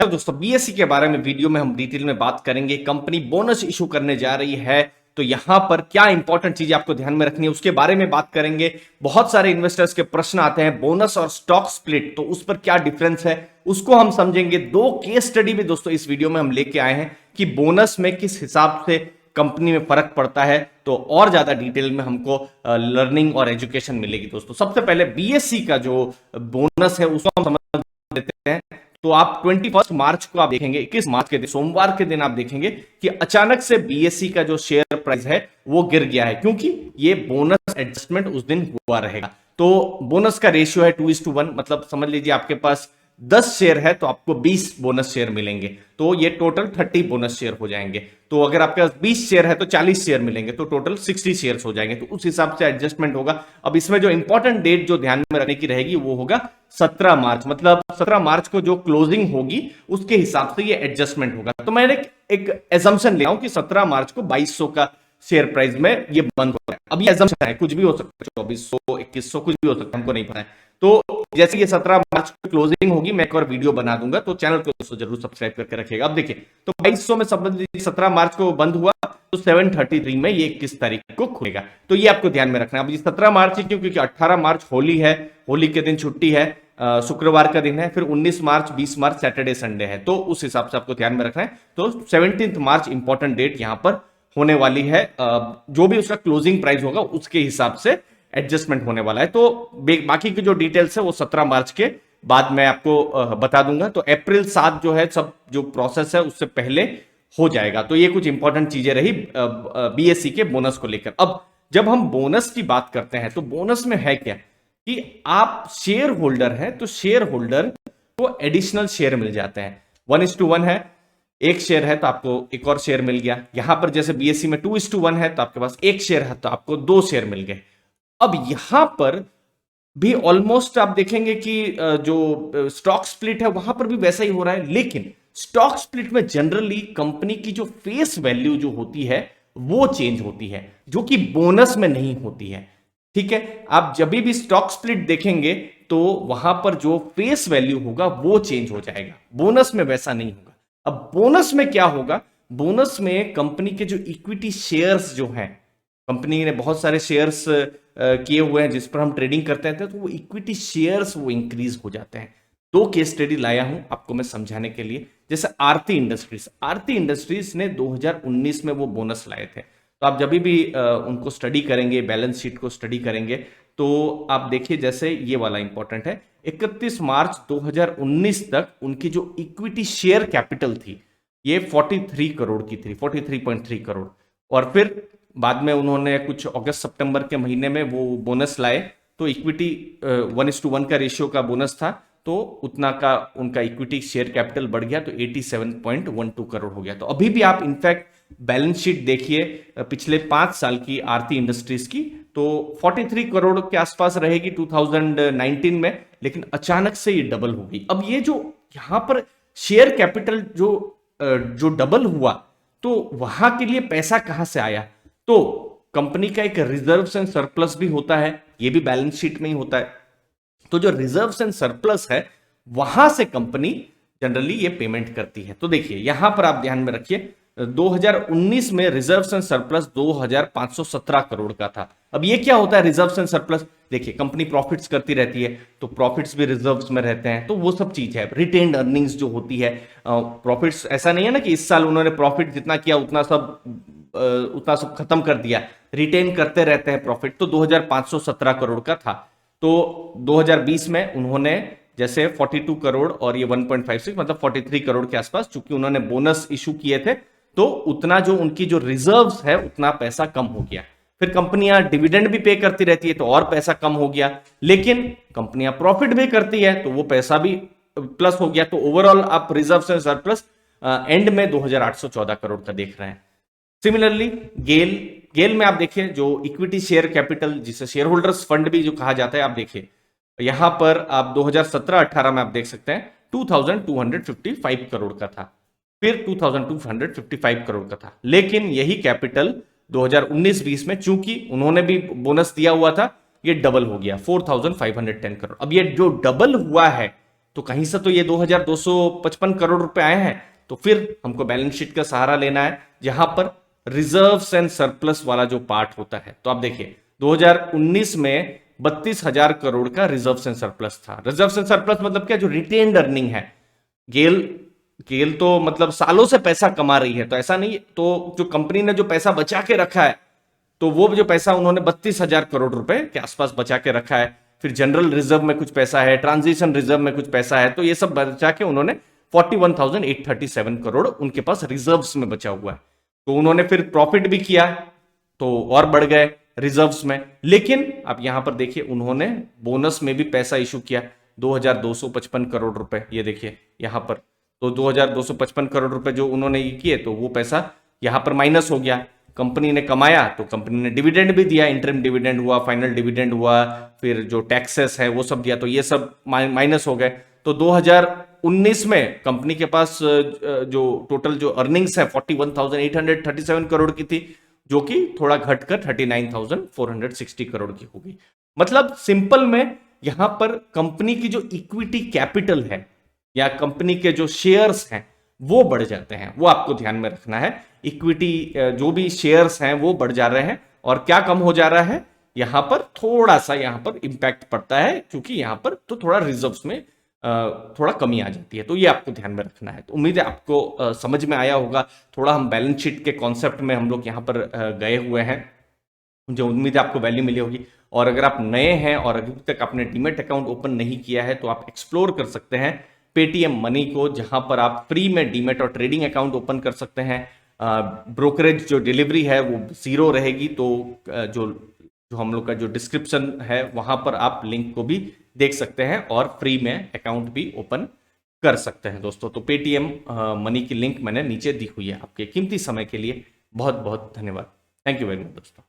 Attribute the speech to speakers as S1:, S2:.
S1: दोस्तों, बीएसई के बारे में वीडियो में हम डिटेल में बात करेंगे। कंपनी बोनस इशू करने जा रही है, तो यहां पर क्या इंपॉर्टेंट चीजें आपको ध्यान में रखनी है उसके बारे में बात करेंगे। बहुत सारे इन्वेस्टर्स के प्रश्न आते हैं, बोनस और स्टॉक स्प्लिट, तो उस पर क्या डिफरेंस है उसको हम समझेंगे। दो केस स्टडी भी दोस्तों इस वीडियो में हम लेके आए हैं कि बोनस में किस हिसाब से कंपनी में फर्क पड़ता है, तो और ज्यादा डिटेल में हमको लर्निंग और एजुकेशन मिलेगी। दोस्तों सबसे पहले बीएसई का जो बोनस है उसको हम समझ लेते हैं। तो आप 21 मार्च को आप देखेंगे, 21 मार्च के दिन सोमवार के दिन आप देखेंगे कि अचानक से बीएसई का जो शेयर प्राइस है वो गिर गया है, क्योंकि ये बोनस एडजस्टमेंट उस दिन हुआ रहेगा। तो बोनस का रेशियो है 2:1, मतलब समझ लीजिए आपके पास 10 शेयर है तो आपको 20 बोनस शेयर मिलेंगे, तो ये टोटल 30 बोनस शेयर हो जाएंगे। तो अगर आपके पास 20 शेयर है तो 40 शेयर मिलेंगे, तो टोटल 60 शेयर हो जाएंगे। तो उस हिसाब से एडजस्टमेंट होगा। अब इसमें जो इंपॉर्टेंट डेट जो ध्यान में रखने की रहेगी वो होगा 17 मार्च, मतलब 17 मार्च को जो क्लोजिंग होगी उसके हिसाब से ये एडजस्टमेंट होगा। तो मैंने एक एजम्पशन ले रहा हूं कि 17 मार्च को 2200 का शेयर प्राइस में ये बंद हो रहा है। अब ये एजम्पशन है, कुछ भी हो सकता है, 2400 2100 कुछ भी हो सकता है, हमको नहीं पता है। तो जैसे ये 17 मार्च को क्लोजिंग होगी, मैं एक और वीडियो बना दूंगा, तो चैनल को दोस्तों जरूर सब्सक्राइब करके रखिएगा। अब देखिए, तो 2200 में समझ लीजिए 17 मार्च को बंद हुआ, तो 733 में ये 21 तारीख को खुलेगा। तो ये आपको ध्यान में रखना है। अब ये 17 मार्च क्यों? क्योंकि 18 मार्च होली है, होली के दिन छुट्टी है, शुक्रवार का दिन है, फिर 19 मार्च 20 मार्च सैटरडे संडे है, तो उस हिसाब से आपको ध्यान में रखना है। तो 17 मार्च इंपॉर्टेंट डेट यहां पर होने वाली है। जो भी उसका क्लोजिंग प्राइस होगा उसके हिसाब से एडजस्टमेंट होने वाला है। तो बाकी की जो डिटेल्स है वो 17 मार्च के बाद मैं आपको बता दूंगा। तो अप्रैल 7 जो है सब जो प्रोसेस है उससे पहले हो जाएगा। तो ये कुछ इंपॉर्टेंट चीजें रही बीएसई के बोनस को लेकर। अब जब हम बोनस की बात करते हैं तो बोनस में है क्या कि आप शेयर होल्डर हैं तो शेयर होल्डर को एडिशनल शेयर मिल जाते हैं। 1:1 है, एक शेयर है तो आपको एक और शेयर मिल गया। यहां पर जैसे बीएसई में 2:1 है तो आपके पास एक शेयर है तो आपको 2 शेयर मिल गए। अब यहां पर भी ऑलमोस्ट आप देखेंगे कि जो स्टॉक स्प्लिट है वहां पर भी वैसा ही हो रहा है, लेकिन स्टॉक स्प्लिट में जनरली कंपनी की जो फेस वैल्यू जो होती है वो चेंज होती है, जो कि बोनस में नहीं होती है। ठीक है, आप जब भी स्टॉक स्प्लिट देखेंगे तो वहां पर जो फेस वैल्यू होगा वो चेंज हो जाएगा, बोनस में वैसा नहीं होगा। अब बोनस में क्या होगा? बोनस में कंपनी के जो इक्विटी शेयर्स जो हैं, कंपनी ने बहुत सारे शेयर्स किए हुए हैं जिस पर हम ट्रेडिंग करते हैं, तो वो इक्विटी शेयर्स वो इंक्रीज हो जाते हैं। दो केस स्टडी लाया हूं आपको मैं समझाने के लिए। जैसे आरती इंडस्ट्रीज ने 2019 में वो बोनस लाए थे। तो आप जब भी उनको स्टडी करेंगे, बैलेंस शीट को स्टडी करेंगे, तो आप देखिए जैसे ये वाला इंपॉर्टेंट है, 31 मार्च 2019 तक उनकी जो इक्विटी शेयर कैपिटल थी ये 43 करोड़ की थी, 43.3 करोड़। और फिर बाद में उन्होंने कुछ अगस्त सितंबर के महीने में वो बोनस लाए, तो इक्विटी 1:1 का रेशियो का बोनस था, तो उतना का उनका इक्विटी शेयर कैपिटल बढ़ गया, तो 87.12 करोड़ हो गया। तो अभी भी आप इनफैक्ट बैलेंस शीट देखिए पिछले 5 साल की आरती इंडस्ट्रीज की, तो 43 करोड़ के आसपास रहेगी 2019 में, लेकिन अचानक से ये डबल हो गई। अब ये जो यहां पर शेयर कैपिटल जो डबल हुआ, तो वहां के लिए पैसा कहां से आया? तो कंपनी का एक रिजर्व्स एंड सरप्लस भी होता है, ये भी बैलेंस शीट में ही होता है। तो जो रिजर्व्स एंड सरप्लस है वहां से कंपनी जनरली ये पेमेंट करती है। तो देखिए यहां पर आप ध्यान में रखिए, 2019 में रिजर्व्स एंड सरप्लस 2517 करोड़ का था। अब ये क्या होता है रिजर्व्स एंड सरप्लस? देखिए कंपनी प्रॉफिट्स करती रहती है, तो प्रॉफिट्स भी रिजर्व्स में रहते हैं, तो वो सब चीज है। रिटेन्ड अर्निंग्स जो होती है, प्रॉफिट्स ऐसा नहीं है ना कि इस साल उन्होंने प्रॉफिट जितना किया उतना सब खत्म कर दिया, रिटेन करते रहते हैं प्रॉफिट। तो 2517 करोड़ का था। तो 2020 में उन्होंने जैसे 42 करोड़ और ये 1.56 मतलब 43 करोड़ के आसपास, चूंकि उन्होंने बोनस इशू किए थे, तो उतना जो उनकी जो रिजर्व्स है उतना पैसा कम हो गया। फिर कंपनियां डिविडेंड भी पे करती रहती है तो और पैसा कम हो गया, लेकिन कंपनियां प्रॉफिट भी करती है तो वो पैसा भी प्लस हो गया। तो ओवरऑल आप रिजर्व्स एंड सरप्लस एंड में 2814 करोड़ का देख रहे हैं। सिमिलरली गेल में आप देखिए जो इक्विटी शेयर कैपिटल, जिसे शेयर होल्डर्स फंड भी जो कहा जाता है, आप देखिए यहां पर आप 2017-18 में आप देख सकते हैं 2255 करोड़ का था, फिर 2255 करोड़ का था। लेकिन यही कैपिटल 2019-20 में चूंकि उन्होंने भी बोनस दिया हुआ था, ये डबल हो गया 4510 करोड़। अब ये जो डबल हुआ है तो कहीं से तो ये 2255 करोड़ रुपए आए हैं। तो फिर हमको बैलेंस शीट का सहारा लेना है, जहां पर रिजर्व्स एंड सरप्लस वाला जो पार्ट होता है। तो आप देखिए 2019 में 32,000 करोड़ का रिजर्व्स एंड सरप्लस था। रिजर्व्स एंड सरप्लस मतलब क्या, जो रिटेन्ड अर्निंग है। गेल गेल तो मतलब सालों से पैसा कमा रही है, तो ऐसा नहीं, तो जो कंपनी ने जो पैसा बचा के रखा है, तो वो जो पैसा उन्होंने 32,000 करोड़ रुपए के आसपास बचा के रखा है। फिर जनरल रिजर्व में कुछ पैसा है, ट्रांजिशन रिजर्व में कुछ पैसा है, तो ये सब बचा के उन्होंने 41,837 करोड़ उनके पास रिजर्व्स में बचा हुआ है। तो उन्होंने फिर प्रॉफिट भी किया, तो और बढ़ गए रिजर्व्स में। लेकिन अब यहां पर देखिए उन्होंने बोनस में भी पैसा इशू किया 2255 करोड़ रुपए, ये देखिए यहां पर। तो 2255 करोड़ रुपए जो उन्होंने ये किए, तो वो पैसा यहां पर माइनस हो गया। कंपनी ने कमाया तो कंपनी ने डिविडेंड भी दिया, इंटरिम डिविडेंड हुआ, फाइनल डिविडेंड हुआ, फिर जो टैक्सेस है वो सब दिया, तो ये सब माइनस हो गए। तो 2019 में कंपनी के पास जो टोटल जो अर्निंग्स है 41,837 करोड़ की थी, जो कि थोड़ा घटकर 39,460 करोड़ की हो गई। मतलब सिंपल में यहां पर कंपनी की जो इक्विटी कैपिटल है या कंपनी के जो शेयर्स हैं वो बढ़ जाते हैं, वो आपको ध्यान में रखना है। इक्विटी जो भी शेयर्स हैं वो बढ़ जा रहे हैं, और क्या कम हो जा रहा है, यहां पर थोड़ा सा यहां पर इंपैक्ट पड़ता है, क्योंकि यहां पर तो थोड़ा रिजर्व्स में थोड़ा कमी आ जाती है। तो ये आपको ध्यान में रखना है। तो उम्मीद है आपको समझ में आया होगा। थोड़ा हम बैलेंस शीट के कॉन्सेप्ट में हम लोग यहाँ पर गए हुए हैं, जो उम्मीद है आपको वैल्यू मिली होगी। और अगर आप नए हैं और अभी तक आपने डीमेट अकाउंट ओपन नहीं किया है, तो आप एक्सप्लोर कर सकते हैं पेटीएम मनी को, जहां पर आप फ्री में डीमेट और ट्रेडिंग अकाउंट ओपन कर सकते हैं। ब्रोकरेज जो डिलीवरी है वो 0 रहेगी। तो जो जो हम लोग का जो डिस्क्रिप्शन है वहां पर आप लिंक को भी देख सकते हैं और फ्री में अकाउंट भी ओपन कर सकते हैं दोस्तों। तो पेटीएम मनी की लिंक मैंने नीचे दी हुई है। आपके कीमती समय के लिए बहुत बहुत धन्यवाद। थैंक यू वेरी मच दोस्तों।